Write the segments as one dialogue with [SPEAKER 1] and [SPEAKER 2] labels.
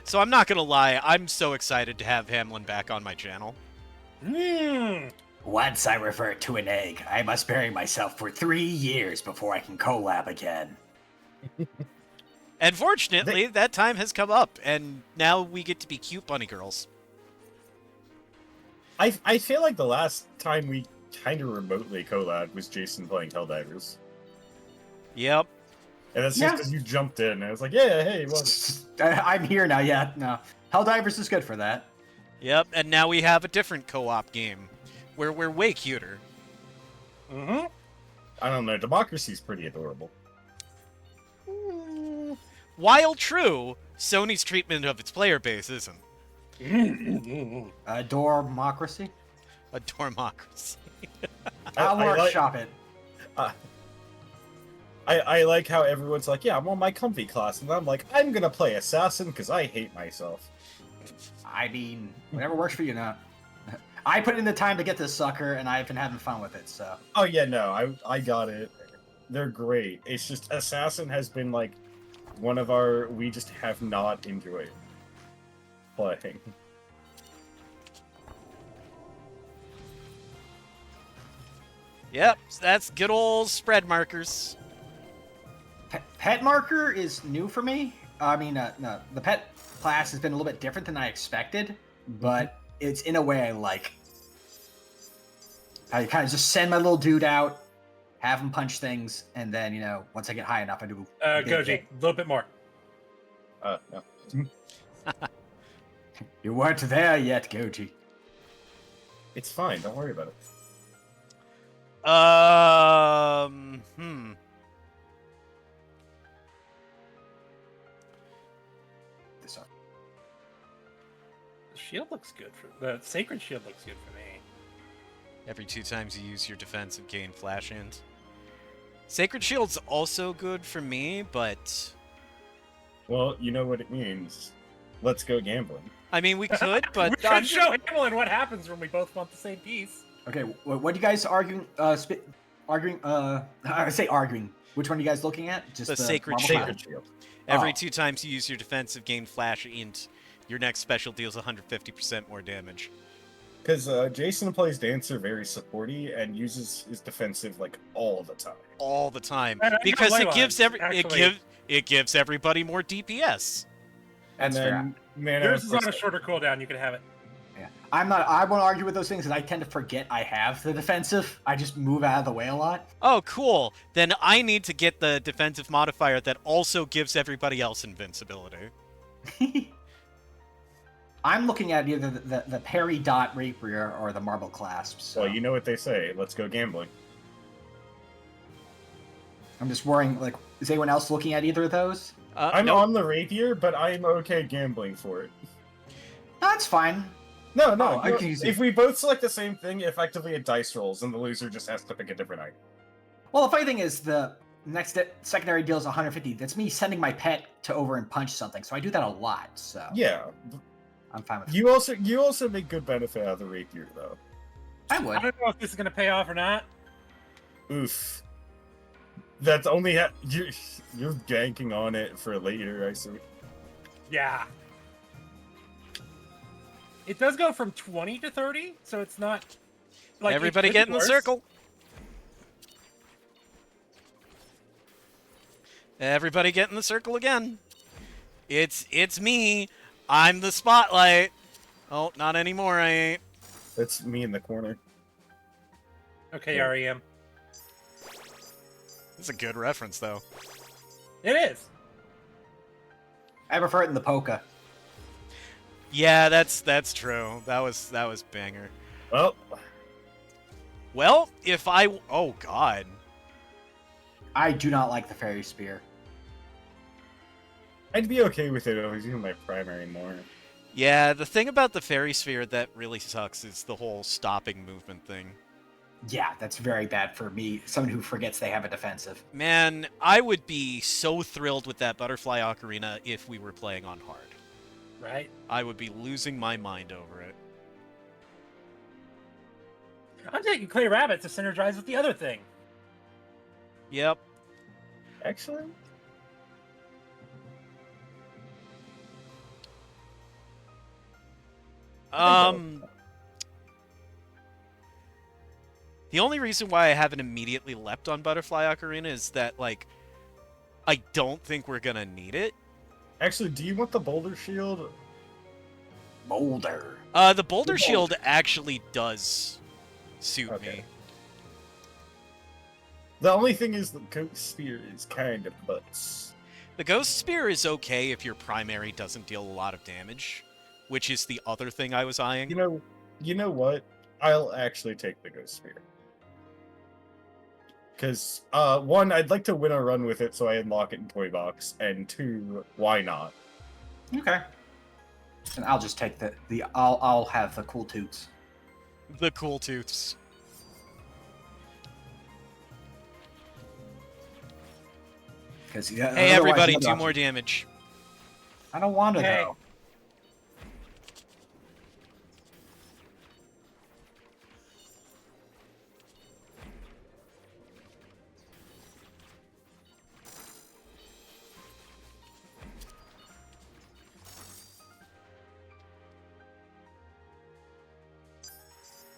[SPEAKER 1] So I'm not gonna lie, I'm so excited to have Hamelin back on my channel.
[SPEAKER 2] Once I revert to an egg, I must bury myself for 3 years before I can collab again.
[SPEAKER 1] And fortunately, that time has come up, and now we get to be cute bunny girls.
[SPEAKER 3] I feel like the last time we kind of remotely collabed was Jason playing Helldivers.
[SPEAKER 1] Yep.
[SPEAKER 3] And that's just because you jumped in, and I was like, yeah, hey, what?
[SPEAKER 2] I'm here now, yeah, no. Helldivers is good for that.
[SPEAKER 1] Yep, and now we have a different co-op game, where we're way cuter.
[SPEAKER 3] Mm-hmm. I don't know, Democracy's pretty adorable.
[SPEAKER 1] While true, Sony's treatment of its player base isn't.
[SPEAKER 2] Dormocracy?
[SPEAKER 1] A Dormocracy.
[SPEAKER 2] I'll workshop it.
[SPEAKER 3] I like how everyone's like, yeah, I'm on my comfy class, and I'm like, I'm gonna play Assassin because I hate myself.
[SPEAKER 2] I mean, whatever works for you now. I put in the time to get this sucker, and I've been having fun with it, so.
[SPEAKER 3] Oh yeah, no, I got it. They're great. It's just Assassin has been like one of our we just have not enjoyed playing.
[SPEAKER 1] Yep, that's good old spread markers.
[SPEAKER 2] Pet marker is new for me. I mean, no, the pet class has been a little bit different than I expected, but it's in a way I like. I kind of just send my little dude out, have him punch things, and then, you know, once I get high enough, I do.
[SPEAKER 4] Goji, a little bit more.
[SPEAKER 3] No.
[SPEAKER 2] You weren't there yet, Goji.
[SPEAKER 3] It's fine, don't worry about it.
[SPEAKER 2] This up.
[SPEAKER 4] The shield looks good for the sacred shield looks good for me.
[SPEAKER 1] Every 2 times you use your defensive gain flash int. Sacred Shield's also good for me, but...
[SPEAKER 3] Well, you know what it means. Let's go gambling.
[SPEAKER 1] I mean, we could, but...
[SPEAKER 4] We could show Hamelin what happens when we both want the same piece.
[SPEAKER 2] Okay, what are you guys arguing? I say arguing. Which one are you guys looking at? Just
[SPEAKER 1] the Sacred
[SPEAKER 3] Sacred
[SPEAKER 1] Shield.
[SPEAKER 3] Shield.
[SPEAKER 1] Every 2 times you use your defensive gain flash int, your next special deals 150% more damage.
[SPEAKER 3] Because Jason plays Dancer very supporty and uses his defensive like all the time.
[SPEAKER 1] All the time,
[SPEAKER 4] And
[SPEAKER 1] because it gives
[SPEAKER 4] actually.
[SPEAKER 1] it gives everybody more DPS.
[SPEAKER 3] And
[SPEAKER 2] That's
[SPEAKER 3] then mana
[SPEAKER 4] Yours is on a
[SPEAKER 3] percent.
[SPEAKER 4] shorter cooldown. You can have it.
[SPEAKER 2] Yeah, I won't argue with those things, because I tend to forget I have the defensive. I just move out of the way a lot.
[SPEAKER 1] Oh, cool. Then I need to get the defensive modifier that also gives everybody else invincibility.
[SPEAKER 2] I'm looking at either the parry dot rapier or the marble clasps. So
[SPEAKER 3] Well, you know what they say. Let's go gambling.
[SPEAKER 2] I'm just worrying, like, is anyone else looking at either of those?
[SPEAKER 3] I'm
[SPEAKER 1] nope.
[SPEAKER 3] on the rapier, but I'm okay gambling for it.
[SPEAKER 2] That's fine.
[SPEAKER 3] No,
[SPEAKER 2] Oh, I can use
[SPEAKER 3] if we both select the same thing, effectively it dice rolls, and the loser just has to pick a different item.
[SPEAKER 2] Well, the funny thing is, the next secondary deals 150. That's me sending my pet to over and punch something, so I do that a lot. So
[SPEAKER 3] Yeah.
[SPEAKER 2] I'm fine with it.
[SPEAKER 3] You also make good benefit out of the rapier, though.
[SPEAKER 2] I would.
[SPEAKER 4] I don't know if this is gonna pay off or not.
[SPEAKER 3] Oof. That's only you're ganking on it for later, I see.
[SPEAKER 4] Yeah. It does go from 20 to 30, so it's not like
[SPEAKER 1] Everybody
[SPEAKER 4] it could
[SPEAKER 1] get
[SPEAKER 4] be
[SPEAKER 1] in the
[SPEAKER 4] worse.
[SPEAKER 1] circle. Everybody get in the circle again. It's me. I'm the spotlight. Oh, not anymore, I ain't.
[SPEAKER 3] That's me in the corner.
[SPEAKER 4] Okay,
[SPEAKER 3] Yeah.
[SPEAKER 4] REM.
[SPEAKER 1] It's a good reference, though.
[SPEAKER 4] It is.
[SPEAKER 2] I prefer it in the polka.
[SPEAKER 1] Yeah, that's true. That was banger.
[SPEAKER 3] Well,
[SPEAKER 1] Well, if I... Oh, God.
[SPEAKER 2] I do not like the fairy spear.
[SPEAKER 3] I'd be okay with it if I was using my primary more.
[SPEAKER 1] Yeah, the thing about the fairy sphere that really sucks is the whole stopping movement thing.
[SPEAKER 2] Yeah, that's very bad for me, someone who forgets they have a defensive.
[SPEAKER 1] Man, I would be so thrilled with that butterfly ocarina if we were playing on hard.
[SPEAKER 4] Right.
[SPEAKER 1] I would be losing my mind over it.
[SPEAKER 4] I'm taking Clay Rabbit to synergize with the other thing.
[SPEAKER 1] Yep.
[SPEAKER 3] Excellent.
[SPEAKER 1] The only reason why I haven't immediately leapt on Butterfly Ocarina is that, like, I don't think we're gonna need it.
[SPEAKER 3] Actually, do you want the boulder shield?
[SPEAKER 2] Boulder.
[SPEAKER 1] The Boulder Shield actually does suit
[SPEAKER 3] Okay.
[SPEAKER 1] me.
[SPEAKER 3] The only thing is the Ghost Spear is kind of butts.
[SPEAKER 1] The Ghost Spear is okay if your primary doesn't deal a lot of damage, which is the other thing I was eyeing.
[SPEAKER 3] You know what? I'll actually take the Ghost Spear. Because, one, I'd like to win a run with it so I unlock it in Toy Box, and two, why not?
[SPEAKER 2] Okay. And I'll just take I'll have the cool toots.
[SPEAKER 1] The Cool Tooths.
[SPEAKER 2] Because
[SPEAKER 1] Hey, everybody, do more damage.
[SPEAKER 2] I don't want to
[SPEAKER 4] Hey.
[SPEAKER 2] though.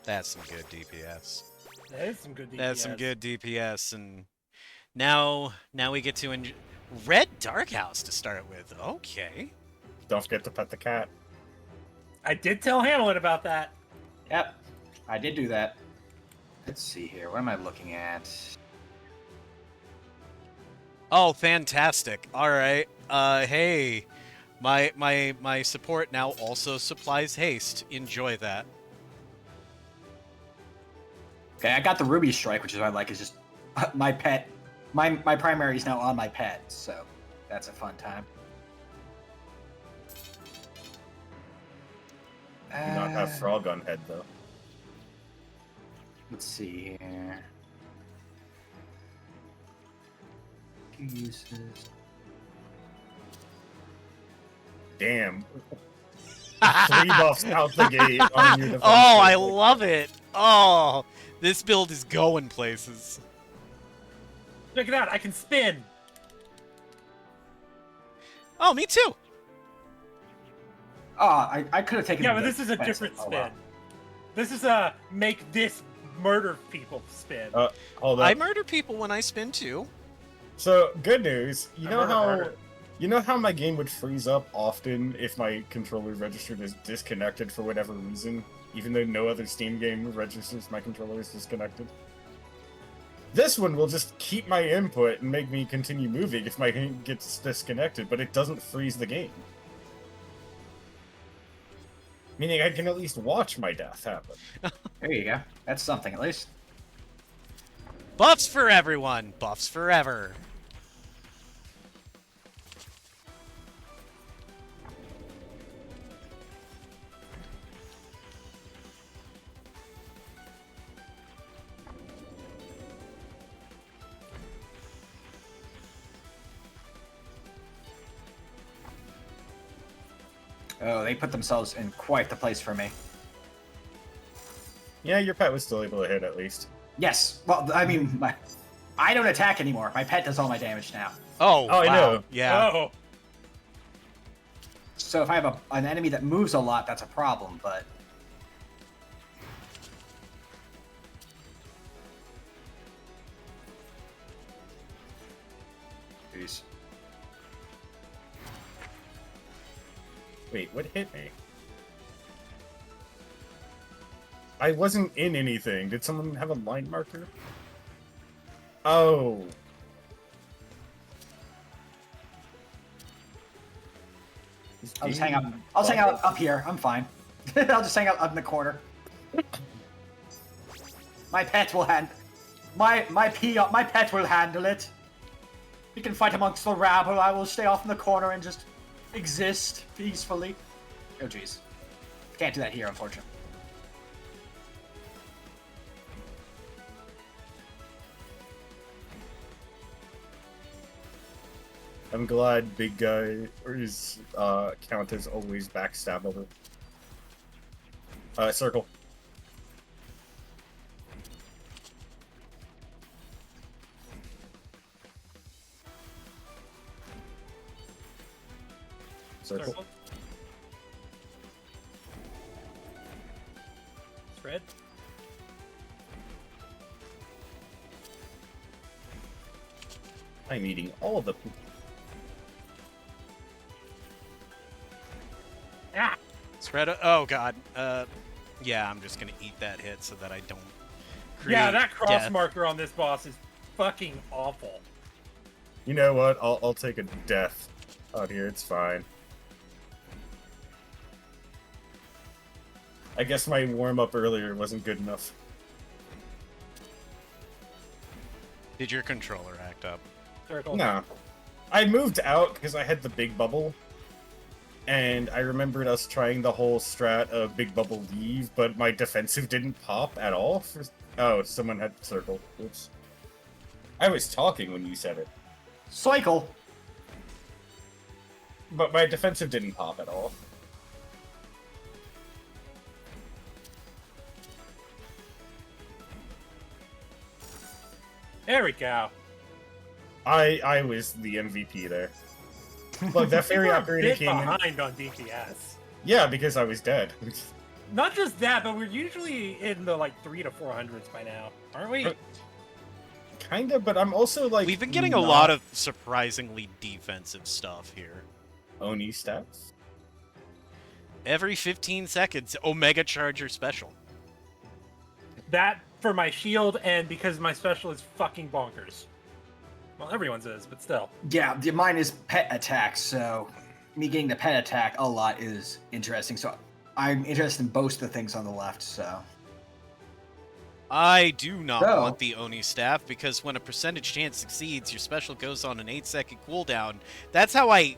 [SPEAKER 1] That's some good DPS.
[SPEAKER 4] That is some good DPS.
[SPEAKER 1] That's some good DPS, and now we get to enjoy Red Dark House to start with. Okay.
[SPEAKER 3] Don't forget to pet the cat.
[SPEAKER 4] I did tell Hamelin about that.
[SPEAKER 2] Yep, I did do that. Let's see here. What am I looking at?
[SPEAKER 1] Oh, fantastic. All right. Hey, my support now also supplies haste. Enjoy that.
[SPEAKER 2] Okay, I got the Ruby Strike, which is what I like. Is just my pet. My primary is now on my pet, so that's a fun time.
[SPEAKER 3] Do not have frog on head though.
[SPEAKER 2] Let's see here. Uses.
[SPEAKER 3] Damn. 3 buffs out the gate on your defense.
[SPEAKER 1] Oh, I love it. Oh, this build is going places.
[SPEAKER 4] Check it out. I can spin.
[SPEAKER 1] Oh, me too.
[SPEAKER 2] Oh, I could have taken.
[SPEAKER 4] Yeah,
[SPEAKER 2] the
[SPEAKER 4] but this is a
[SPEAKER 2] defensive.
[SPEAKER 4] different
[SPEAKER 2] Oh,
[SPEAKER 4] spin.
[SPEAKER 2] wow.
[SPEAKER 4] This is a make this murder people spin.
[SPEAKER 3] Hold up.
[SPEAKER 1] I murder people when I spin too.
[SPEAKER 3] So, good news. You
[SPEAKER 4] I
[SPEAKER 3] know
[SPEAKER 4] murder
[SPEAKER 3] how
[SPEAKER 4] murder.
[SPEAKER 3] you know how my game would freeze up often if my controller registered as disconnected for whatever reason, even though no other Steam game registers my controller as disconnected? This one will just keep my input and make me continue moving if my game gets disconnected, but it doesn't freeze the game. Meaning I can at least watch my death happen.
[SPEAKER 2] There you go. That's something at least.
[SPEAKER 1] Buffs for everyone. Buffs forever.
[SPEAKER 2] Oh, they put themselves in quite the place for me.
[SPEAKER 3] Yeah, your pet was still able to hit at least.
[SPEAKER 2] Yes. Well, I mean, I don't attack anymore. My pet does all my damage now.
[SPEAKER 1] Oh,
[SPEAKER 3] Oh, I
[SPEAKER 1] wow.
[SPEAKER 3] know.
[SPEAKER 1] Yeah.
[SPEAKER 4] Oh,
[SPEAKER 2] So if I have an enemy that moves a lot, that's a problem, but... Jeez.
[SPEAKER 3] Wait, what hit me? I wasn't in anything. Did someone have a line marker? Oh.
[SPEAKER 2] I'll just hang out. I'll just hang out up here. I'm fine. I'll just hang out up in the corner. My pet will my pet will handle it. We can fight amongst the rabble. I will stay off in the corner and just exist peacefully. Oh jeez, can't do that here, unfortunately.
[SPEAKER 3] I'm glad big guy or his count is always backstabbable. Circle. Circle.
[SPEAKER 4] circle. crit.
[SPEAKER 3] I'm eating all the poop.
[SPEAKER 4] Ah!
[SPEAKER 1] Spread. Oh god. Yeah, I'm just gonna eat that hit so that I don't create
[SPEAKER 4] Yeah, that cross
[SPEAKER 1] death.
[SPEAKER 4] marker on this boss is fucking awful.
[SPEAKER 3] You know what? I'll take a death out here. It's fine. I guess my warm-up earlier wasn't good enough.
[SPEAKER 1] Did your controller act up?
[SPEAKER 4] Circle.
[SPEAKER 3] No. I moved out because I had the big bubble. And I remembered us trying the whole strat of big bubble leave, but my defensive didn't pop at all. Oh, someone had circle. Oops. I was talking when you said it.
[SPEAKER 2] Cycle.
[SPEAKER 3] But my defensive didn't pop at all.
[SPEAKER 4] There we go.
[SPEAKER 3] I was the MVP there. Look, that fairy
[SPEAKER 4] We're a
[SPEAKER 3] operator
[SPEAKER 4] bit
[SPEAKER 3] came in.
[SPEAKER 4] behind on DPS.
[SPEAKER 3] Yeah, because I was dead.
[SPEAKER 4] Not just that, but we're usually in the like 300 to 400s by now, aren't we?
[SPEAKER 3] Kinda, but I'm also like.
[SPEAKER 1] We've been getting a
[SPEAKER 3] not
[SPEAKER 1] lot of surprisingly defensive stuff here.
[SPEAKER 3] Oni stats.
[SPEAKER 1] Every 15 seconds, Omega Charger special.
[SPEAKER 4] That for my shield, and because my special is fucking bonkers. Well, everyone's is, but still.
[SPEAKER 2] Yeah, mine is pet attack, so me getting the pet attack a lot is interesting. So I'm interested in both the things on the left, so.
[SPEAKER 1] I do not
[SPEAKER 2] No.
[SPEAKER 1] want the Oni staff because when a percentage chance succeeds, your special goes on an 8-second cooldown. That's how I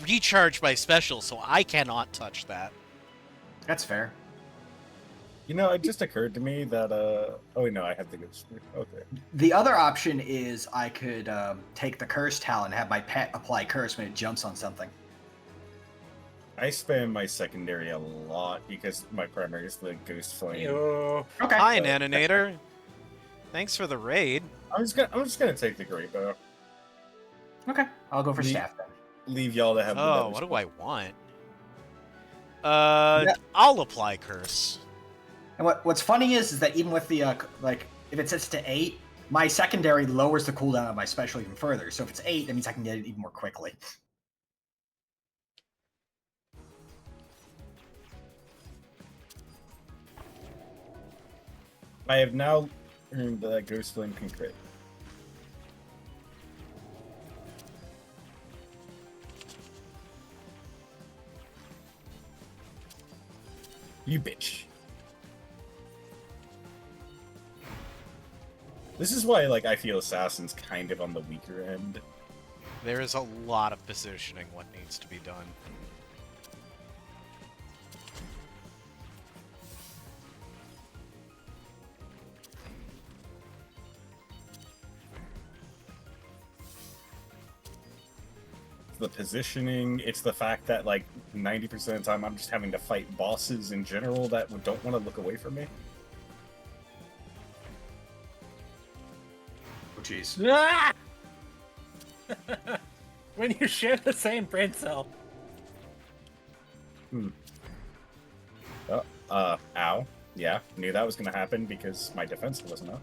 [SPEAKER 1] recharge my special, so I cannot touch that.
[SPEAKER 2] That's fair.
[SPEAKER 3] You know, it just occurred to me that oh wait, no, I have the good spear. Okay.
[SPEAKER 2] The other option is I could take the curse talent and have my pet apply curse when it jumps on something.
[SPEAKER 3] I spam my secondary a lot because my primary is the ghost flame.
[SPEAKER 4] Ew.
[SPEAKER 2] Okay.
[SPEAKER 1] Hi, Naninator. Thanks for the raid.
[SPEAKER 3] I'm just gonna take the great bow.
[SPEAKER 2] Okay. I'll go for
[SPEAKER 3] The-
[SPEAKER 2] staff then.
[SPEAKER 3] Leave y'all to have the
[SPEAKER 1] Oh,
[SPEAKER 3] better
[SPEAKER 1] what do
[SPEAKER 3] stuff.
[SPEAKER 1] I want?
[SPEAKER 2] Yeah.
[SPEAKER 1] I'll apply curse.
[SPEAKER 2] And what's funny is that even with the like, if it sets to 8, my secondary lowers the cooldown of my special even further. So if it's 8, that means I can get it even more quickly.
[SPEAKER 3] I have now earned that ghost flame can crit. You bitch. This is why, like, I feel Assassin's kind of on the weaker end.
[SPEAKER 1] There is a lot of positioning what needs to be done.
[SPEAKER 3] The positioning, it's the fact that, like, 90% of the time I'm just having to fight bosses in general that don't want to look away from me.
[SPEAKER 2] Oh, jeez.
[SPEAKER 4] Ah! When you share the same brain cell.
[SPEAKER 3] Ow. Yeah, knew that was gonna happen because my defense wasn't up.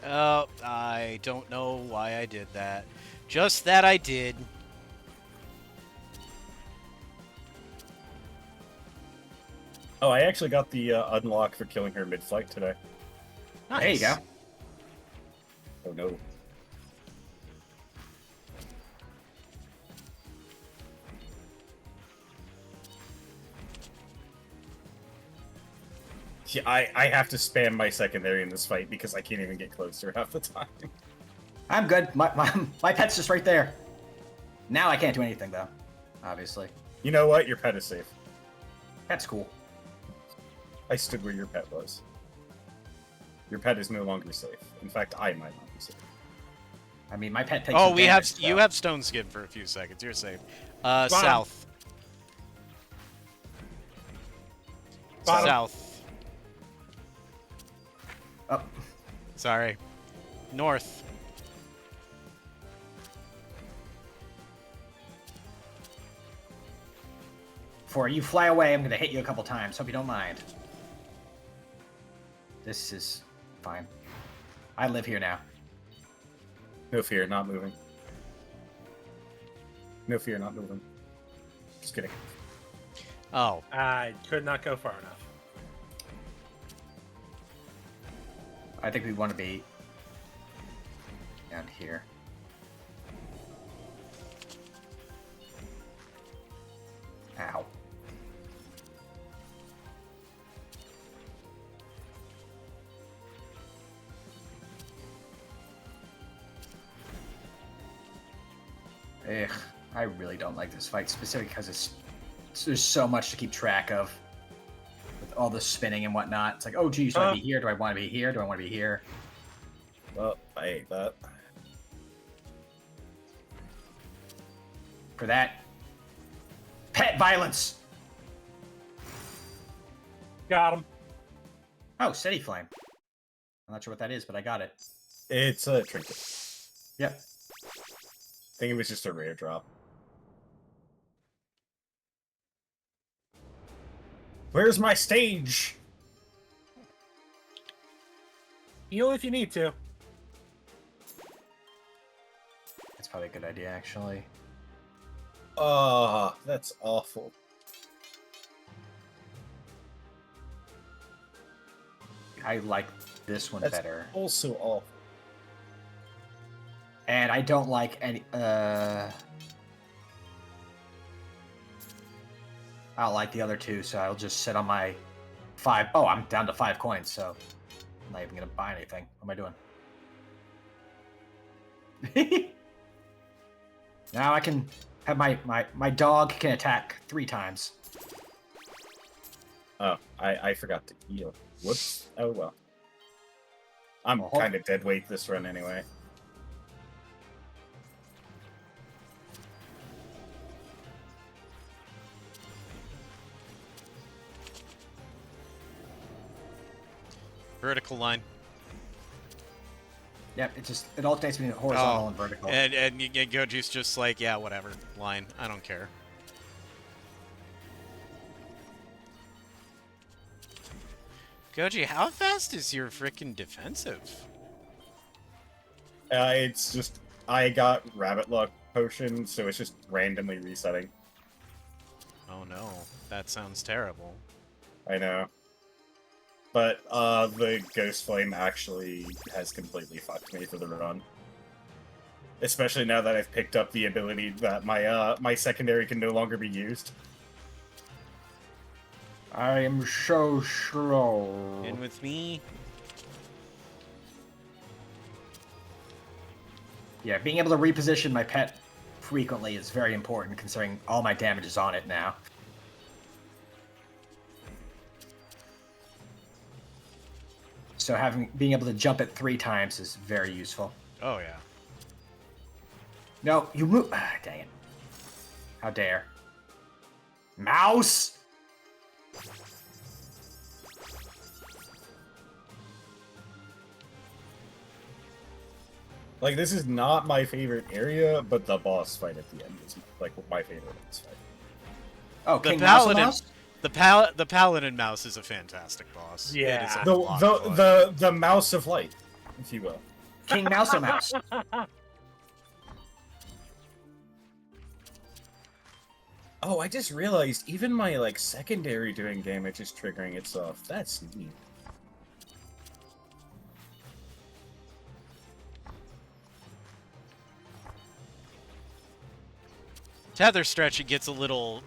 [SPEAKER 1] Oh, I don't know why I did that. Just that I did.
[SPEAKER 3] Oh, I actually got the unlock for killing her mid-flight today.
[SPEAKER 2] There you go.
[SPEAKER 3] Oh no. Yeah, I have to spam my secondary in this fight because I can't even get closer half the time.
[SPEAKER 2] I'm good. My pet's just right there. Now I can't do anything, though. Obviously.
[SPEAKER 3] You know what? Your pet is safe.
[SPEAKER 2] Pet's cool.
[SPEAKER 3] I stood where your pet was. Your pet is no longer safe. In fact, I might not be safe.
[SPEAKER 2] I mean, my pet takes
[SPEAKER 1] Oh,
[SPEAKER 2] some
[SPEAKER 1] we have
[SPEAKER 2] damage,
[SPEAKER 1] you
[SPEAKER 2] so-
[SPEAKER 1] have stone skin for a few seconds. You're safe. South.
[SPEAKER 4] Bottom.
[SPEAKER 1] South.
[SPEAKER 2] Oh,
[SPEAKER 1] Sorry. North.
[SPEAKER 2] before you fly away, I'm gonna hit you a couple times. Hope you don't mind. This is fine. I live here now.
[SPEAKER 3] No fear, not moving. No fear, not moving. Just kidding.
[SPEAKER 1] Oh.
[SPEAKER 4] I could not go far enough.
[SPEAKER 2] I think we want to be down here. Ow. Ugh, I really don't like this fight, specifically because there's so much to keep track of. With all the spinning and whatnot. It's like, oh geez, do I be here? Do I want to be here? Do I want to be here?
[SPEAKER 3] Well, I hate that.
[SPEAKER 2] For that, pet violence!
[SPEAKER 4] Got him.
[SPEAKER 2] Oh, steady flame. I'm not sure what that is, but I got it.
[SPEAKER 3] It's a trinket.
[SPEAKER 2] Yep.
[SPEAKER 3] I think it was just a rare drop. Where's my stage?
[SPEAKER 4] Heal if you need to.
[SPEAKER 2] That's probably a good idea, actually.
[SPEAKER 3] That's awful.
[SPEAKER 2] I like this one
[SPEAKER 3] That's
[SPEAKER 2] better.
[SPEAKER 3] also awful.
[SPEAKER 2] And I don't like any, I don't like the other two, so I'll just sit on my 5. Oh, I'm down to 5 coins, so I'm not even gonna buy anything. What am I doing? Now I can have my dog can attack 3 times.
[SPEAKER 3] Oh, I forgot to heal. Whoops. Oh well. I'm
[SPEAKER 2] Well,
[SPEAKER 3] kind of dead weight this run anyway.
[SPEAKER 1] Vertical line.
[SPEAKER 2] Yep, it alternates between horizontal and vertical.
[SPEAKER 1] And Goji's just like, yeah, whatever. Line. I don't care. Goji, how fast is your freaking defensive?
[SPEAKER 3] It's just I got rabbit luck potion, so it's just randomly resetting.
[SPEAKER 1] Oh no, that sounds terrible.
[SPEAKER 3] I know. But the Ghost Flame actually has completely fucked me for the run. Especially now that I've picked up the ability that my secondary can no longer be used.
[SPEAKER 2] I am so slow.
[SPEAKER 1] In with me.
[SPEAKER 2] Yeah, being able to reposition my pet frequently is very important, considering all my damage is on it now. So being able to jump it 3 times is very useful.
[SPEAKER 1] Oh yeah.
[SPEAKER 2] No, you move. Ah, dang it! How dare, mouse!
[SPEAKER 3] Like, this is not my favorite area, but the boss fight at the end is like my favorite boss fight.
[SPEAKER 2] Oh,
[SPEAKER 1] The
[SPEAKER 2] King Mouse and
[SPEAKER 1] paladin,
[SPEAKER 2] Mouse?
[SPEAKER 1] the paladin mouse is a fantastic boss.
[SPEAKER 4] Yeah.
[SPEAKER 1] It is a
[SPEAKER 3] The
[SPEAKER 1] lot of fun.
[SPEAKER 3] the mouse of light, if you will.
[SPEAKER 2] King Mouse and Mouse.
[SPEAKER 3] Oh, I just realized even my like secondary doing damage is triggering itself. That's neat.
[SPEAKER 1] Tether stretch, it gets a little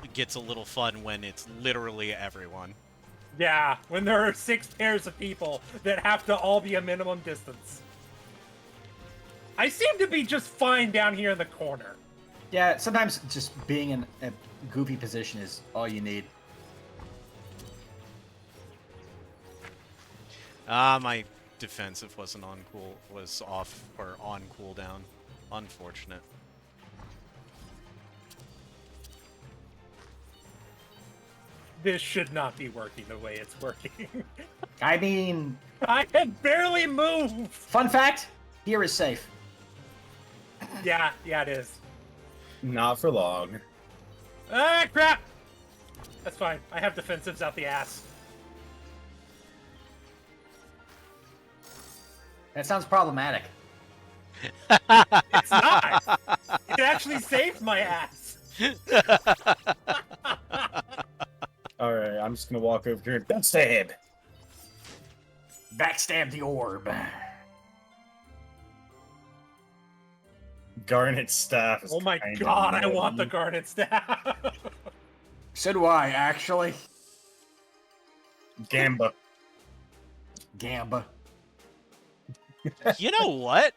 [SPEAKER 1] fun when it's literally everyone.
[SPEAKER 4] Yeah, when there are 6 pairs of people that have to all be a minimum distance. I seem to be just fine down here in the corner.
[SPEAKER 2] Yeah, sometimes just being in a goofy position is all you need.
[SPEAKER 1] My defensive wasn't on cooldown. Unfortunate.
[SPEAKER 4] This should not be working the way it's working.
[SPEAKER 2] I mean,
[SPEAKER 4] I can barely move!
[SPEAKER 2] fun fact, here is safe.
[SPEAKER 4] Yeah, it is.
[SPEAKER 3] Not for long.
[SPEAKER 4] Ah, crap! That's fine. I have defensives out the ass.
[SPEAKER 2] That sounds problematic.
[SPEAKER 4] It's not! It actually saved my ass!
[SPEAKER 3] Alright, I'm just gonna walk over here and backstab.
[SPEAKER 2] Backstab the orb.
[SPEAKER 3] Garnet staff is
[SPEAKER 4] Oh my
[SPEAKER 3] kinda
[SPEAKER 4] god, I want the
[SPEAKER 3] annoying.
[SPEAKER 4] garnet staff!
[SPEAKER 2] So do I, actually.
[SPEAKER 3] Gamba.
[SPEAKER 2] Gamba.
[SPEAKER 1] You know what?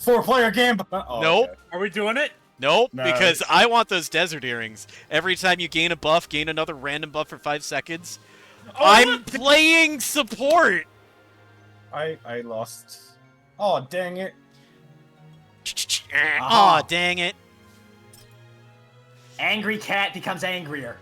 [SPEAKER 3] 4-player Gamba! Oh,
[SPEAKER 1] Nope.
[SPEAKER 3] okay.
[SPEAKER 4] Are we doing it?
[SPEAKER 1] Nope,
[SPEAKER 3] No.
[SPEAKER 1] because I want those desert earrings. Every time you gain a buff, gain another random buff for 5 seconds.
[SPEAKER 4] Oh,
[SPEAKER 1] I'm
[SPEAKER 4] look!
[SPEAKER 1] playing support!
[SPEAKER 3] I lost. Oh, dang it.
[SPEAKER 1] Aw, dang it.
[SPEAKER 2] Angry cat becomes angrier.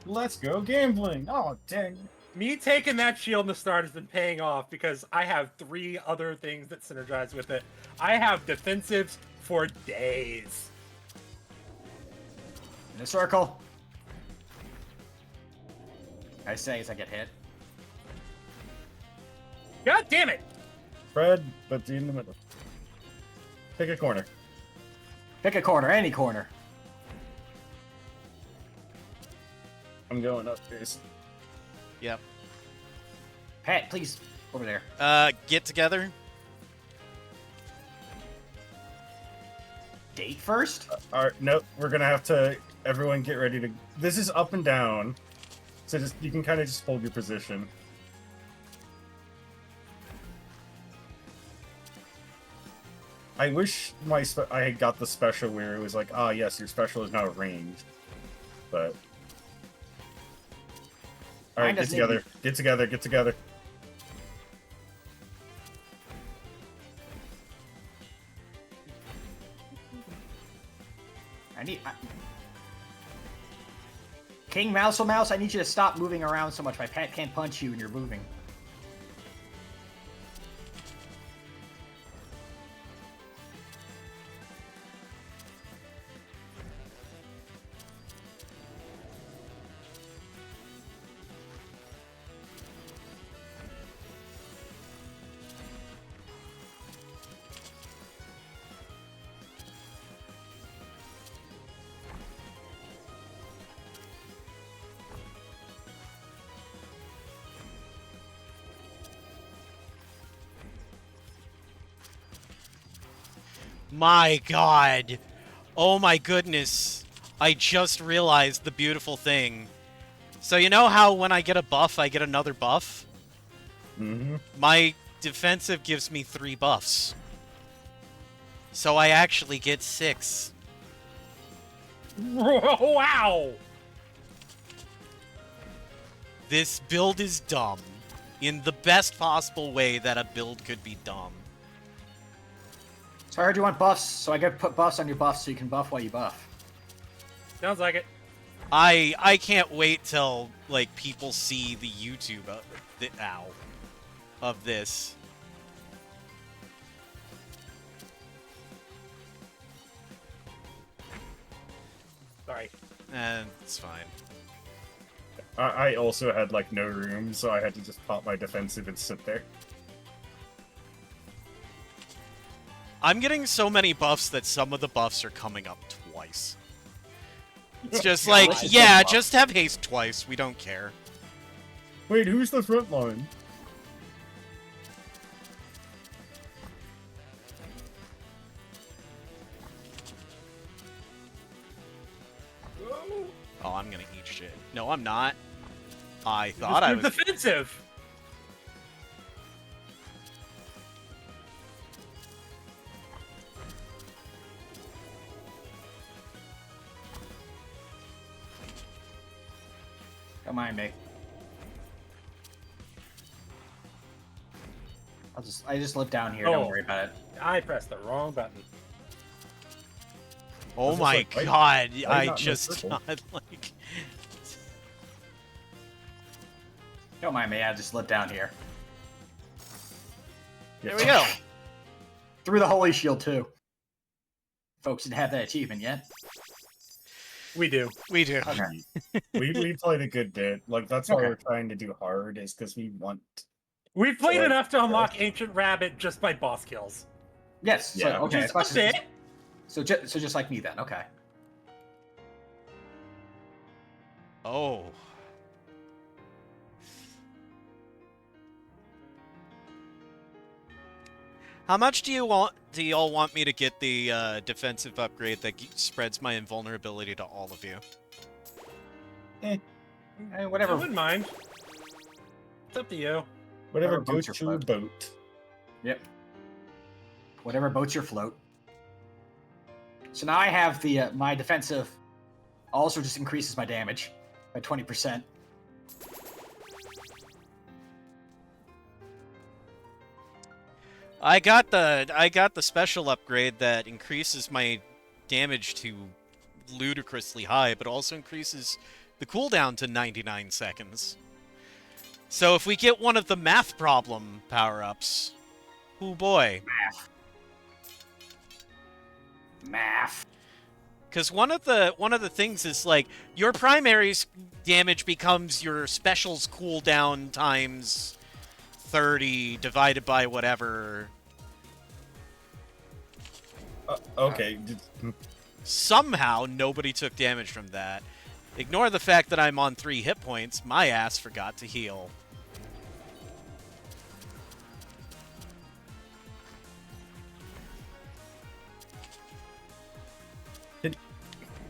[SPEAKER 3] Let's go gambling. Oh, dang it.
[SPEAKER 4] Me taking that shield in the start has been paying off because I have 3 other things that synergize with it. I have defensives for days.
[SPEAKER 2] In a circle. I say as I get hit.
[SPEAKER 4] God damn it!
[SPEAKER 3] Fred, but in the middle. Pick a corner.
[SPEAKER 2] Pick a corner, any corner.
[SPEAKER 3] I'm going up, Jason.
[SPEAKER 1] Yep.
[SPEAKER 2] Pat, please, over there.
[SPEAKER 1] Get together.
[SPEAKER 2] Date first?
[SPEAKER 3] Alright, nope. We're gonna have to. Everyone get ready to. This is up and down. So just you can kind of just hold your position. I wish I had got the special where it was like, ah, yes, your special is now ranged. But. Alright,
[SPEAKER 2] Mine
[SPEAKER 3] get
[SPEAKER 2] doesn't
[SPEAKER 3] together.
[SPEAKER 2] even-
[SPEAKER 3] Get together. Get together.
[SPEAKER 2] King Mouse, I need you to stop moving around so much. My pet can't punch you when you're moving.
[SPEAKER 1] My god. Oh my goodness. I just realized the beautiful thing. So you know how when I get a buff, I get another buff?
[SPEAKER 3] Mm-hmm.
[SPEAKER 1] My defensive gives me 3 buffs. So I actually get 6.
[SPEAKER 4] Wow!
[SPEAKER 1] This build is dumb. In the best possible way that a build could be dumb.
[SPEAKER 2] So I heard you want buffs, so I gotta put buffs on your buffs so you can buff while you buff.
[SPEAKER 4] Sounds like it.
[SPEAKER 1] I can't wait till, like, people see the YouTube of this.
[SPEAKER 4] Sorry.
[SPEAKER 1] And it's fine.
[SPEAKER 3] I also had, like, no room, so I had to just pop my defensive and sit there.
[SPEAKER 1] I'm getting so many buffs that some of the buffs are coming up twice. It's just like,
[SPEAKER 2] let's just
[SPEAKER 1] yeah,
[SPEAKER 2] get
[SPEAKER 1] just have haste twice. We don't care.
[SPEAKER 3] Wait, who's the front line?
[SPEAKER 1] Oh, I'm gonna eat shit. No, I'm not. I thought I was.
[SPEAKER 4] defensive.
[SPEAKER 2] Don't mind me. I just live down here, don't
[SPEAKER 4] Oh.
[SPEAKER 2] worry about it.
[SPEAKER 4] I pressed the wrong button.
[SPEAKER 1] Oh
[SPEAKER 3] was just
[SPEAKER 1] my
[SPEAKER 3] like, why-
[SPEAKER 1] god,
[SPEAKER 3] why
[SPEAKER 1] I
[SPEAKER 3] not in a
[SPEAKER 1] just
[SPEAKER 3] circle?
[SPEAKER 1] got like...
[SPEAKER 2] Don't mind me, I just slipped down here.
[SPEAKER 1] There we go.
[SPEAKER 2] Through the holy shield too. Folks didn't have that achievement yet.
[SPEAKER 4] We do.
[SPEAKER 1] We do.
[SPEAKER 2] Okay.
[SPEAKER 3] We played a good bit. Like that's why
[SPEAKER 2] Okay.
[SPEAKER 3] we're trying to do hard, is because we want.
[SPEAKER 4] We've played
[SPEAKER 3] like,
[SPEAKER 4] enough to unlock Ancient Rabbit just by boss kills.
[SPEAKER 2] Yes. So,
[SPEAKER 3] Yeah.
[SPEAKER 2] okay.
[SPEAKER 4] Just
[SPEAKER 2] as much
[SPEAKER 4] a bit.
[SPEAKER 2] so just like me then. Okay.
[SPEAKER 1] Oh. How much do y'all want me to get the defensive upgrade that spreads my invulnerability to all of you?
[SPEAKER 4] I
[SPEAKER 2] Whatever.
[SPEAKER 4] wouldn't mind. It's up to you.
[SPEAKER 3] Whatever
[SPEAKER 2] Whatever boats
[SPEAKER 3] goes
[SPEAKER 2] your
[SPEAKER 3] your
[SPEAKER 2] float.
[SPEAKER 3] boat.
[SPEAKER 2] Yep. Whatever boats your float. So now I have the my defensive also just increases my damage by 20%.
[SPEAKER 1] I got the special upgrade that increases my damage to ludicrously high, but also increases the cooldown to 99 seconds. So if we get one of the math problem power-ups, oh boy.
[SPEAKER 2] Math.
[SPEAKER 1] Because one of the things is like your primary's damage becomes your special's cooldown times 30 divided by whatever.
[SPEAKER 3] Okay.
[SPEAKER 1] Somehow nobody took damage from that. Ignore the fact that I'm on 3 hit points. My ass forgot to heal.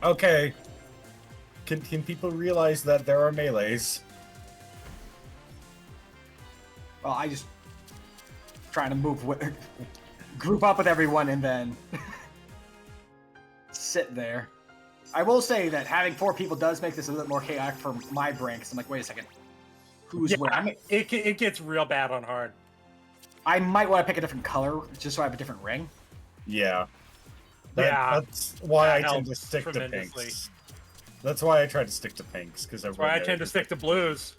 [SPEAKER 3] Okay. Can people realize that there are melees?
[SPEAKER 2] Well, I just trying to move group up with everyone and then sit there. I will say that having 4 people does make this a little more chaotic for my brain, because I'm like, wait a second. Who's
[SPEAKER 4] Yeah,
[SPEAKER 2] where?
[SPEAKER 4] it gets real bad on hard.
[SPEAKER 2] I might want to pick a different color just so I have a different ring.
[SPEAKER 3] Yeah.
[SPEAKER 4] Yeah,
[SPEAKER 3] That's why I
[SPEAKER 4] that
[SPEAKER 3] tend to
[SPEAKER 4] helps
[SPEAKER 3] stick to
[SPEAKER 4] tremendously.
[SPEAKER 3] pinks. That's why I try to stick to pinks, because
[SPEAKER 4] That's why I tend to stick to blues.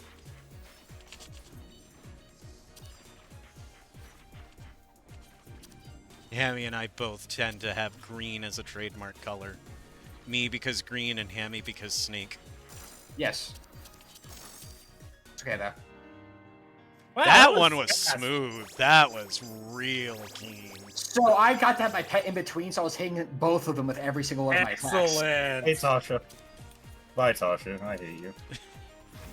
[SPEAKER 1] Hammy and I both tend to have green as a trademark color. Me because green and Hammy because snake.
[SPEAKER 2] Yes. It's okay though.
[SPEAKER 4] Wow,
[SPEAKER 1] That one was
[SPEAKER 4] fast.
[SPEAKER 1] smooth. That was real keen.
[SPEAKER 2] So I got to have my pet in between, so I was hitting both of them with every single one of my attacks.
[SPEAKER 4] Excellent.
[SPEAKER 3] Hey, Tasha. Bye, Tasha. I hate you.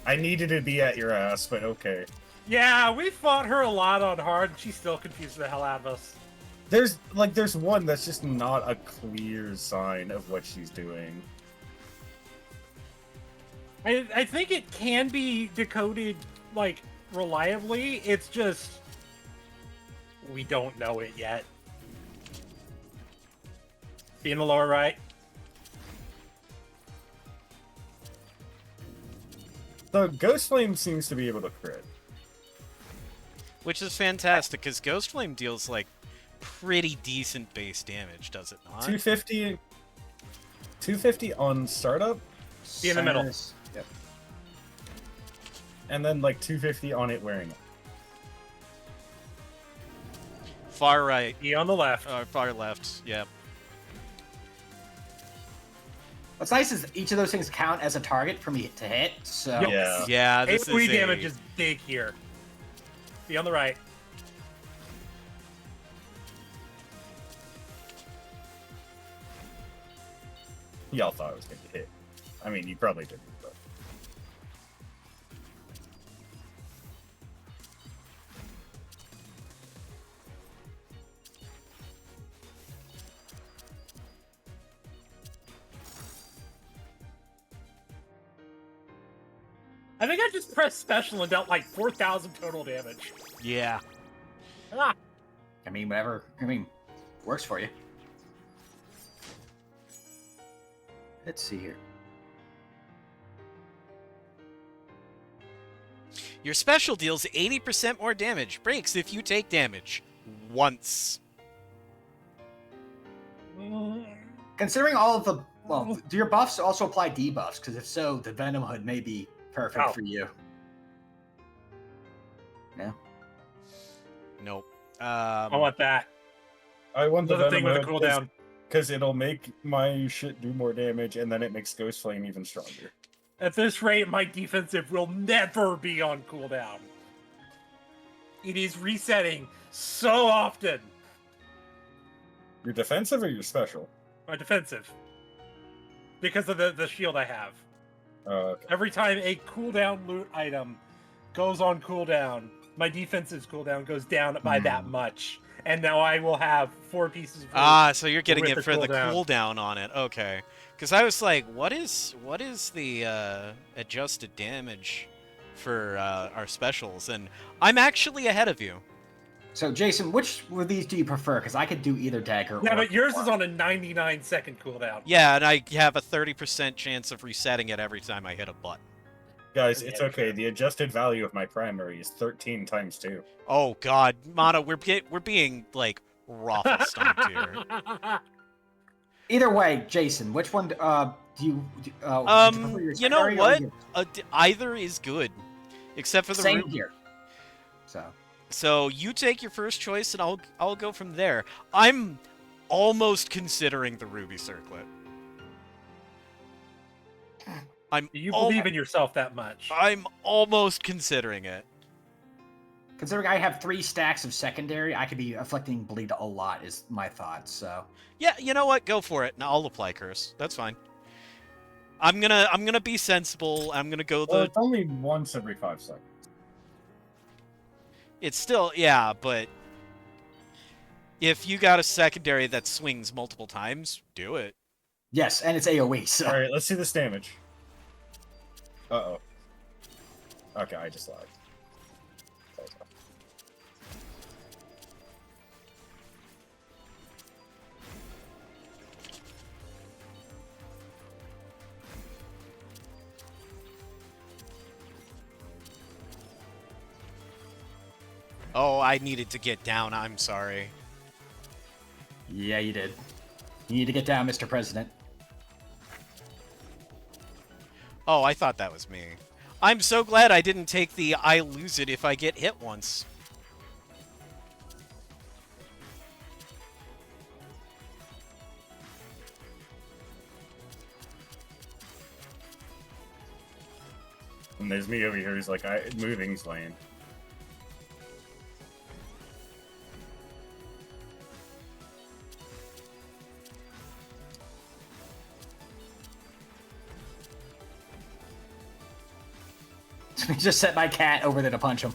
[SPEAKER 3] I needed to be at your ass, but okay.
[SPEAKER 4] Yeah, we fought her a lot on hard, and she still confused the hell out of us.
[SPEAKER 3] There's one that's just not a clear sign of what she's doing.
[SPEAKER 4] I think it can be decoded, like, reliably. It's just... we don't know it yet. Be in the lower right.
[SPEAKER 3] The Ghost Flame seems to be able to crit.
[SPEAKER 1] Which is fantastic, because Ghost Flame deals, like, pretty decent base damage, does it not?
[SPEAKER 3] 250 on startup,
[SPEAKER 4] Be in the middle.
[SPEAKER 2] Centers. Yep.
[SPEAKER 3] and then like 250 on it wearing it.
[SPEAKER 1] Far right.
[SPEAKER 4] Be on the left.
[SPEAKER 1] Far left, yep.
[SPEAKER 2] What's nice is each of those things count as a target for me to hit, so...
[SPEAKER 4] Yep.
[SPEAKER 3] Yeah.
[SPEAKER 1] Yeah, this
[SPEAKER 4] AoE
[SPEAKER 1] is
[SPEAKER 4] damage is big here. Be on the right.
[SPEAKER 3] Y'all thought I was going to hit. I mean, you probably didn't, but...
[SPEAKER 4] I think I just pressed special and dealt like 4,000 total damage.
[SPEAKER 1] Yeah.
[SPEAKER 4] Ah,
[SPEAKER 2] I mean, whatever. I mean, works for you. Let's see here.
[SPEAKER 1] Your special deals 80% more damage. Breaks if you take damage. Once.
[SPEAKER 2] Considering all of the well, do your buffs also apply debuffs? Because if so, the Venom Hood may be perfect for you. No.
[SPEAKER 1] Nope.
[SPEAKER 4] I want that.
[SPEAKER 3] I want the
[SPEAKER 4] Another thing
[SPEAKER 3] Venom
[SPEAKER 4] with a
[SPEAKER 3] Hood
[SPEAKER 4] cooldown.
[SPEAKER 3] because it'll make my shit do more damage, and then it makes Ghost Flame even stronger.
[SPEAKER 4] At this rate, my defensive will never be on cooldown. It is resetting so often.
[SPEAKER 3] Your defensive or your special?
[SPEAKER 4] My defensive. Because of the shield I have.
[SPEAKER 3] Okay.
[SPEAKER 4] Every time a cooldown loot item goes on cooldown, my defensive's cooldown goes down by that much. And now I will have 4 pieces of loot.
[SPEAKER 1] So you're getting
[SPEAKER 4] with
[SPEAKER 1] it for the
[SPEAKER 4] cooldown.
[SPEAKER 1] cooldown on it. Okay. Because I was like, what is the adjusted damage for our specials? And I'm actually ahead of you.
[SPEAKER 2] So, Jason, which of these do you prefer? Because I could do either dagger.
[SPEAKER 4] Yeah,
[SPEAKER 2] or
[SPEAKER 4] but yours
[SPEAKER 2] or-
[SPEAKER 4] is on a 99-second cooldown.
[SPEAKER 1] Yeah, and I have a 30% chance of resetting it every time I hit a button.
[SPEAKER 3] Guys, it's okay. The adjusted value of my primary is 13 times 2.
[SPEAKER 1] Oh God, Mana, we're being like raffle stomped here.
[SPEAKER 2] Either way, Jason, which one do you? Do you prefer your
[SPEAKER 1] You know
[SPEAKER 2] secondary or
[SPEAKER 1] what?
[SPEAKER 2] your-
[SPEAKER 1] Either is good, except for the
[SPEAKER 2] Same
[SPEAKER 1] Ru-
[SPEAKER 2] here. So.
[SPEAKER 1] So you take your first choice, and I'll go from there. I'm almost considering the Ruby Circlet.
[SPEAKER 4] Do you believe in yourself that much?
[SPEAKER 1] I'm almost considering it.
[SPEAKER 2] Considering I have 3 stacks of secondary, I could be afflicting bleed a lot. Is my thought. So.
[SPEAKER 1] Yeah, you know what? Go for it. And I'll apply curse. That's fine. I'm gonna be sensible. I'm gonna go
[SPEAKER 3] Well,
[SPEAKER 1] the.
[SPEAKER 3] it's only once every 5 seconds.
[SPEAKER 1] It's still but if you got a secondary that swings multiple times, do it.
[SPEAKER 2] Yes, and it's AOE. So.
[SPEAKER 3] All right, let's see this damage. Uh-oh. Okay, I just lied.
[SPEAKER 1] Oh, I needed to get down. I'm sorry.
[SPEAKER 2] Yeah, you did. You need to get down, Mr. President.
[SPEAKER 1] Oh, I thought that was me. I'm so glad I didn't take the I lose it if I get hit once.
[SPEAKER 3] And there's me over here who's like, moving's lame.
[SPEAKER 2] Just set my cat over there to punch him.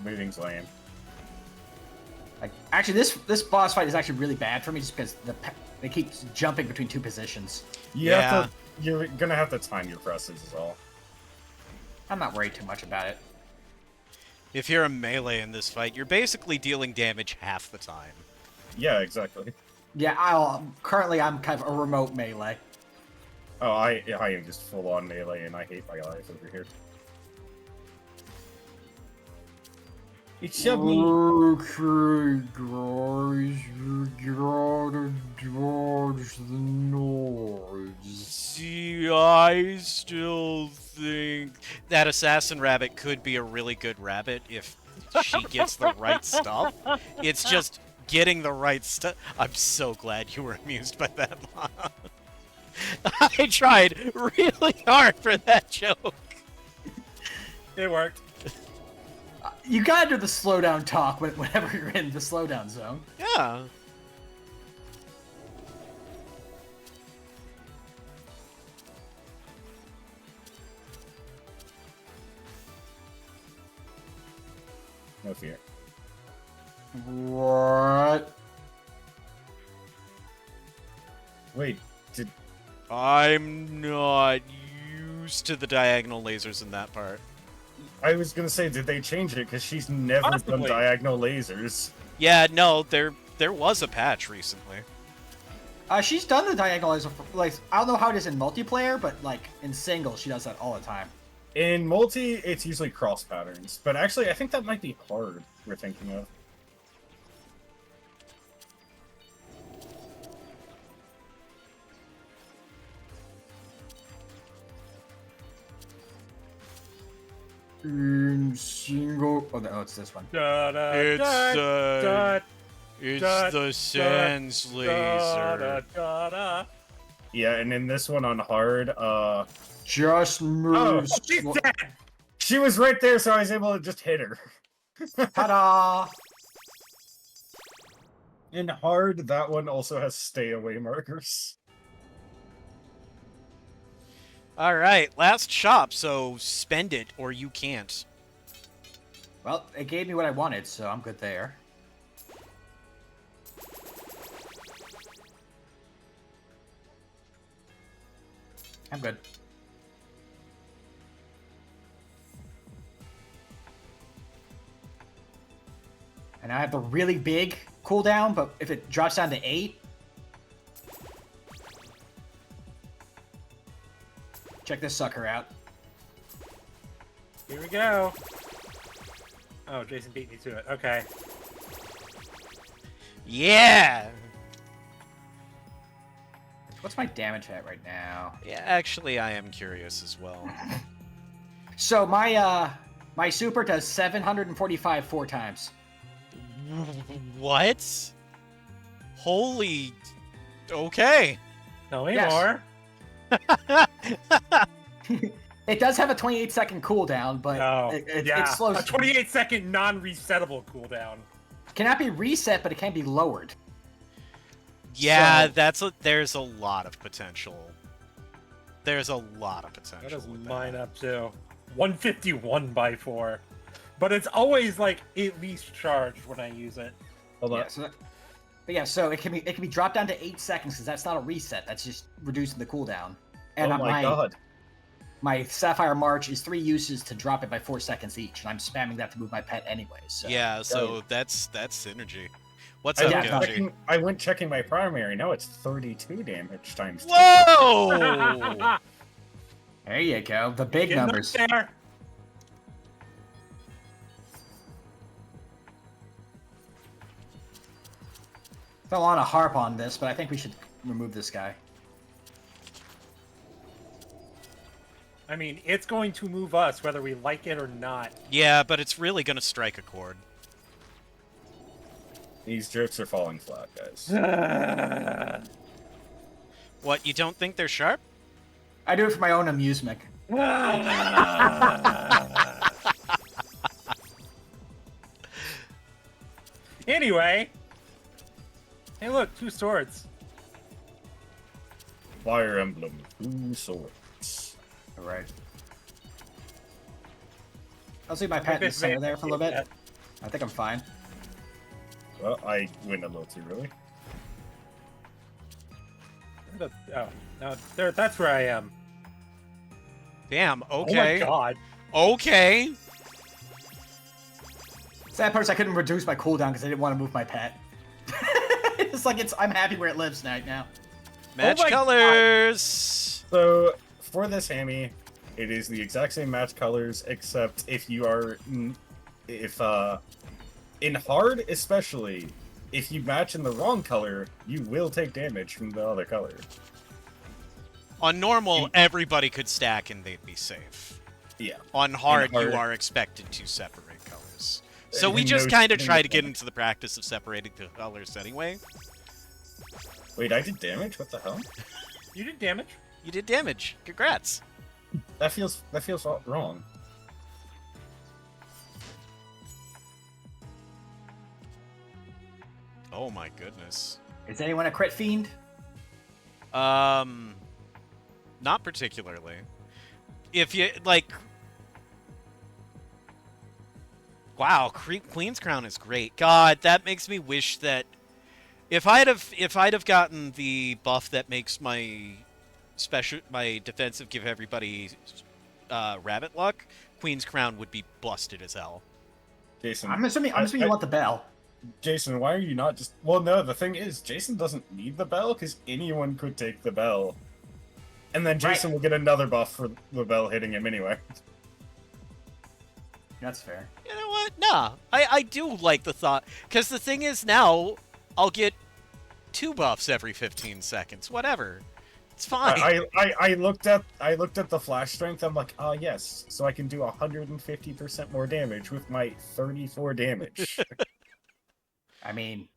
[SPEAKER 3] Moving's lame.
[SPEAKER 2] Like, actually, this boss fight is actually really bad for me just because they keep jumping between 2 positions.
[SPEAKER 3] You're gonna have to time your presses is all.
[SPEAKER 2] I'm not worried too much about it.
[SPEAKER 1] If you're a melee in this fight, you're basically dealing damage half the time.
[SPEAKER 3] Yeah, exactly.
[SPEAKER 2] Yeah, currently I'm kind of a remote melee.
[SPEAKER 3] Oh, I am just full on melee, and I hate my life over here. It shoved me.
[SPEAKER 2] Okay, guys, you gotta dodge the noise.
[SPEAKER 1] See, I still think that assassin rabbit could be a really good rabbit if she gets the right stuff. It's just getting the right stuff. I'm so glad you were amused by that, Mom. I tried really hard for that joke.
[SPEAKER 4] It worked.
[SPEAKER 2] You gotta do the slowdown talk whenever you're in the slowdown zone.
[SPEAKER 1] Yeah.
[SPEAKER 3] No fear.
[SPEAKER 2] What?
[SPEAKER 3] Wait, did
[SPEAKER 1] I'm not used to the diagonal lasers in that part.
[SPEAKER 3] I was gonna say, did they change it? Because she's never
[SPEAKER 4] Possibly.
[SPEAKER 3] done diagonal lasers.
[SPEAKER 1] Yeah, no, there was a patch recently.
[SPEAKER 2] She's done the diagonal as like I don't know how it is in multiplayer, but like in singles, she does that all the time.
[SPEAKER 3] In multi, it's usually cross patterns, but actually, I think that might be hard. We're thinking of.
[SPEAKER 2] In single. Oh, no, it's this one.
[SPEAKER 1] It's the Sans laser.
[SPEAKER 3] Yeah, and in this one on hard,
[SPEAKER 2] Just move.
[SPEAKER 4] She's dead.
[SPEAKER 3] she was right there, so I was able to just hit her.
[SPEAKER 2] Ta-da!
[SPEAKER 3] In hard, that one also has stay away markers.
[SPEAKER 1] All right, last shop, so spend it or you can't.
[SPEAKER 2] Well, it gave me what I wanted, so I'm good there. I'm good. And I have the really big cooldown, but if it drops down to 8... Check this sucker out.
[SPEAKER 4] Here we go. Oh, Jason beat me to it. Okay.
[SPEAKER 1] Yeah!
[SPEAKER 2] What's my damage at right now?
[SPEAKER 1] Yeah, actually, I am curious as well.
[SPEAKER 2] So my my super does 745 4 times.
[SPEAKER 1] What? Holy... Okay.
[SPEAKER 4] No
[SPEAKER 2] Yes.
[SPEAKER 4] anymore.
[SPEAKER 2] It does have a 28-second cooldown, but
[SPEAKER 4] Oh,
[SPEAKER 2] it
[SPEAKER 4] yeah.
[SPEAKER 2] slows.
[SPEAKER 4] A 28-second non-resettable cooldown.
[SPEAKER 2] Cannot be reset, but it can be lowered.
[SPEAKER 1] Yeah,
[SPEAKER 2] So-
[SPEAKER 1] there's a lot of potential. There's a lot of potential.
[SPEAKER 4] That is
[SPEAKER 1] with
[SPEAKER 4] mine
[SPEAKER 1] that.
[SPEAKER 4] up too. 151 by 4. But it's always like at least charged when I use it.
[SPEAKER 3] Hold on.
[SPEAKER 2] Yeah, but yeah, so it can be dropped down to 8 seconds because that's not a reset. That's just reducing the cooldown. And
[SPEAKER 3] Oh my god.
[SPEAKER 2] my Sapphire March is 3 uses to drop it by 4 seconds each, and I'm spamming that to move my pet anyways. So.
[SPEAKER 1] Yeah, so that's synergy. What's
[SPEAKER 3] I
[SPEAKER 1] up,
[SPEAKER 2] yeah,
[SPEAKER 3] went,
[SPEAKER 1] Goji?
[SPEAKER 3] I went checking my primary. Now it's 32 damage times 2.
[SPEAKER 1] Whoa!
[SPEAKER 2] There you go. The big
[SPEAKER 4] Getting up
[SPEAKER 2] numbers.
[SPEAKER 4] there.
[SPEAKER 2] Don't want to harp on this, but I think we should remove this guy.
[SPEAKER 4] I mean, it's going to move us whether we like it or not.
[SPEAKER 1] Yeah, but it's really gonna strike a chord.
[SPEAKER 3] These jokes are falling flat, guys.
[SPEAKER 1] What, you don't think they're sharp?
[SPEAKER 2] I do it for my own amusement.
[SPEAKER 4] Anyway. Hey, look, 2 swords.
[SPEAKER 3] Fire Emblem, 2 swords.
[SPEAKER 2] All right. I'll see my pet in the center there for a little bit. I think I'm fine.
[SPEAKER 3] Well, I went a little too early.
[SPEAKER 4] Oh, no, there. That's where I am.
[SPEAKER 1] Damn,
[SPEAKER 4] Oh
[SPEAKER 1] okay.
[SPEAKER 4] my god.
[SPEAKER 1] Okay.
[SPEAKER 2] Sad part is I couldn't reduce my cooldown because I didn't want to move my pet. It's like I'm happy where it lives right now.
[SPEAKER 1] Match
[SPEAKER 4] my
[SPEAKER 1] colors.
[SPEAKER 3] So, for this Hammy, it is the exact same match colors, except if you are... in hard, especially, if you match in the wrong color, you will take damage from the other color.
[SPEAKER 1] On normal, everybody could stack and they'd be safe.
[SPEAKER 3] Yeah.
[SPEAKER 1] On hard,
[SPEAKER 3] hard-
[SPEAKER 1] you are expected to separate colors. So we
[SPEAKER 3] And
[SPEAKER 1] just
[SPEAKER 3] no-
[SPEAKER 1] kind of
[SPEAKER 3] no
[SPEAKER 1] try to get
[SPEAKER 3] damage.
[SPEAKER 1] into the practice of separating the colors anyway.
[SPEAKER 3] Wait, I did damage? What the hell?
[SPEAKER 4] You did damage.
[SPEAKER 1] You did damage. Congrats.
[SPEAKER 3] That feels wrong.
[SPEAKER 1] Oh my goodness.
[SPEAKER 2] Is anyone a crit fiend?
[SPEAKER 1] Not particularly. If you like, wow, Queen's Crown is great. God, that makes me wish that if I'd have gotten the buff that makes my defensive give everybody rabbit luck, Queen's Crown would be busted as hell.
[SPEAKER 3] Jason.
[SPEAKER 2] I'm assuming you want the bell.
[SPEAKER 3] Jason, why are you not just... Well, no, the thing is, Jason doesn't need the bell, because anyone could take the bell. And then Jason will get another buff for the bell hitting him anyway.
[SPEAKER 2] That's fair.
[SPEAKER 1] You know what? Nah, I do like the thought. Because the thing is now, I'll get 2 buffs every 15 seconds. Whatever. It's fine.
[SPEAKER 3] I looked at the flash strength. I'm like, oh yes, so I can do 150% more damage with my 34 damage.
[SPEAKER 2] I mean,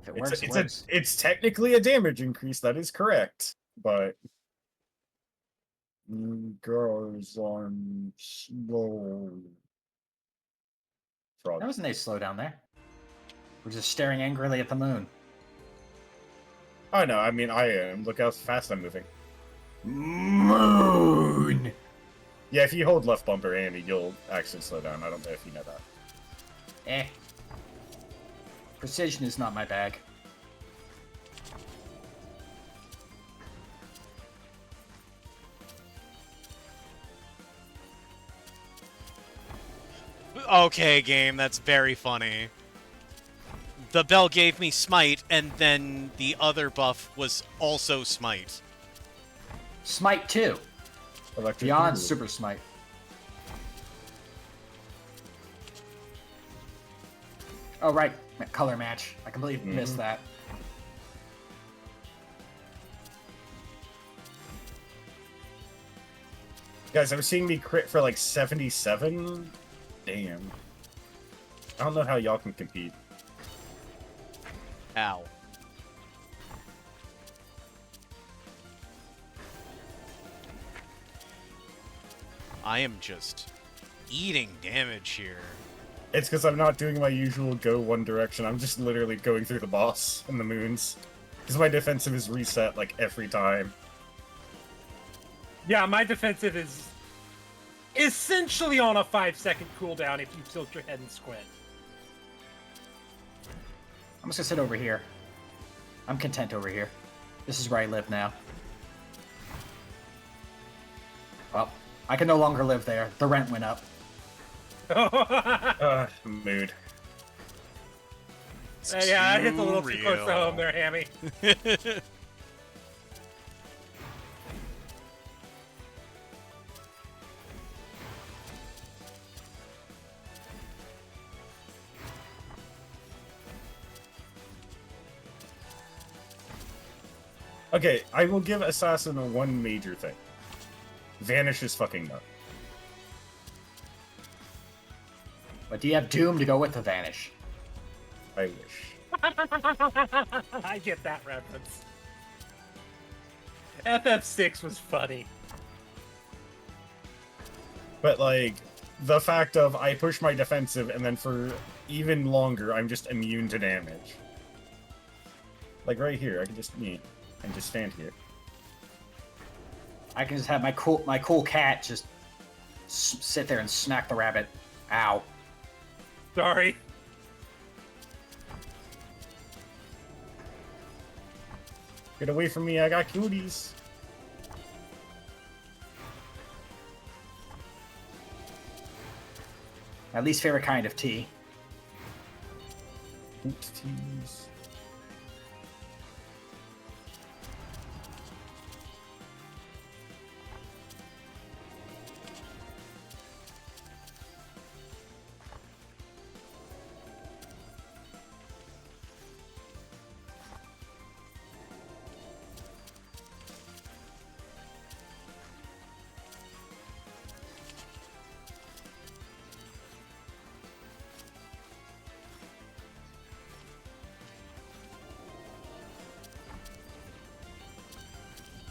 [SPEAKER 2] if it works, it works.
[SPEAKER 3] It's technically a damage increase. That is correct, but girls on slow. Frog.
[SPEAKER 2] That was a nice slow down there. We're just staring angrily at the moon.
[SPEAKER 3] Oh no, I mean I am. Look how fast I'm moving.
[SPEAKER 2] Moon!
[SPEAKER 3] Yeah, if you hold left bumper, Andy, you'll actually slow down. I don't know if you know that.
[SPEAKER 2] Eh. Precision is not my bag.
[SPEAKER 1] Okay, game, that's very funny. The bell gave me smite, and then the other buff was also smite.
[SPEAKER 2] Smite 2.
[SPEAKER 3] Electric
[SPEAKER 2] Beyond
[SPEAKER 3] Boogaloo.
[SPEAKER 2] Super Smite. Oh, right. Color match. I completely missed that.
[SPEAKER 3] Guys, I'm seeing me crit for like 77. Damn. I don't know how y'all can compete.
[SPEAKER 1] Ow. I am just eating damage here.
[SPEAKER 3] It's because I'm not doing my usual go one direction. I'm just literally going through the boss and the moons. Because my defensive is reset like every time.
[SPEAKER 4] Yeah, my defensive is essentially on a 5-second cooldown if you tilt your head and squint.
[SPEAKER 2] I'm just gonna sit over here. I'm content over here. This is where I live now. Well, I can no longer live there. The rent went up.
[SPEAKER 3] Mood.
[SPEAKER 4] Yeah, I hit a little too close to home there, Hammy.
[SPEAKER 3] Okay, I will give Assassin one major thing. Vanish is fucking nut.
[SPEAKER 2] But do you have Doom to go with the Vanish?
[SPEAKER 3] I wish.
[SPEAKER 4] I get that reference. FF6 was funny.
[SPEAKER 3] But like, the fact of I push my defensive and then for even longer I'm just immune to damage. Like right here, I can just and just stand here.
[SPEAKER 2] I can just have my cool cat just sit there and smack the rabbit. Ow.
[SPEAKER 4] Sorry.
[SPEAKER 3] Get away from me, I got cooties.
[SPEAKER 2] My least favorite kind of tea.
[SPEAKER 3] Cooties.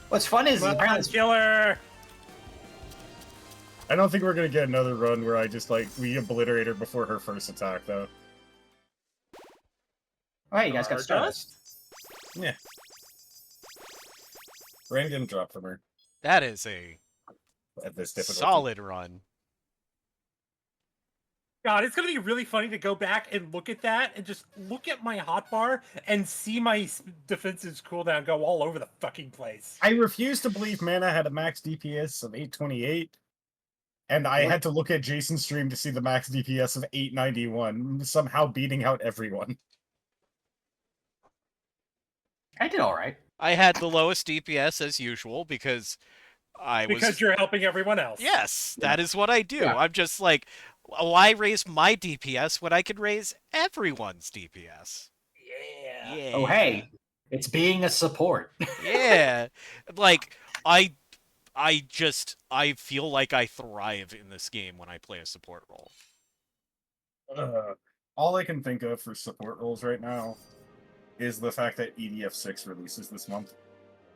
[SPEAKER 2] What's fun is apparently
[SPEAKER 4] Killer!
[SPEAKER 3] I don't think we're gonna get another run where I just like we obliterate her before her first attack though.
[SPEAKER 2] Oh, hey, you guys got Stardust.
[SPEAKER 3] Yeah. Random drop from her
[SPEAKER 1] That is a
[SPEAKER 3] at this difficulty.
[SPEAKER 1] solid run.
[SPEAKER 4] God, it's gonna be really funny to go back and look at that and just look at my hotbar and see my defensive cooldown go all over the fucking place.
[SPEAKER 3] I refuse to believe Mana had a max DPS of 828, and I had to look at Jason's stream to see the max DPS of 891, somehow beating out everyone.
[SPEAKER 2] I did all right.
[SPEAKER 1] I had the lowest DPS as usual because I was...
[SPEAKER 4] Because you're helping everyone else.
[SPEAKER 1] Yes, that is what I do.
[SPEAKER 2] Yeah.
[SPEAKER 1] I'm just like, why raise my DPS when I could raise everyone's DPS?
[SPEAKER 4] Yeah.
[SPEAKER 1] Yeah.
[SPEAKER 2] Oh, hey, it's being a support.
[SPEAKER 1] Yeah. Like, I feel like I thrive in this game when I play a support role.
[SPEAKER 3] All I can think of for support roles right now is the fact that EDF6 releases this month.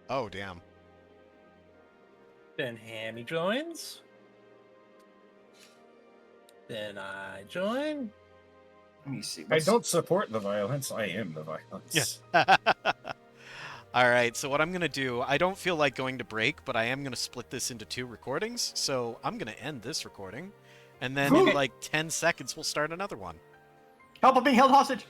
[SPEAKER 1] Oh, damn.
[SPEAKER 4] Then Hammy joins. Then I join.
[SPEAKER 2] Let me see.
[SPEAKER 3] I don't support the violence, I am the violence.
[SPEAKER 1] Yeah. Alright, so what I'm going to do, I don't feel like going to break, but I am going to split this into 2 recordings, so I'm going to end this recording, and then in like 10 seconds we'll start another one.
[SPEAKER 2] Help, I'm being held hostage.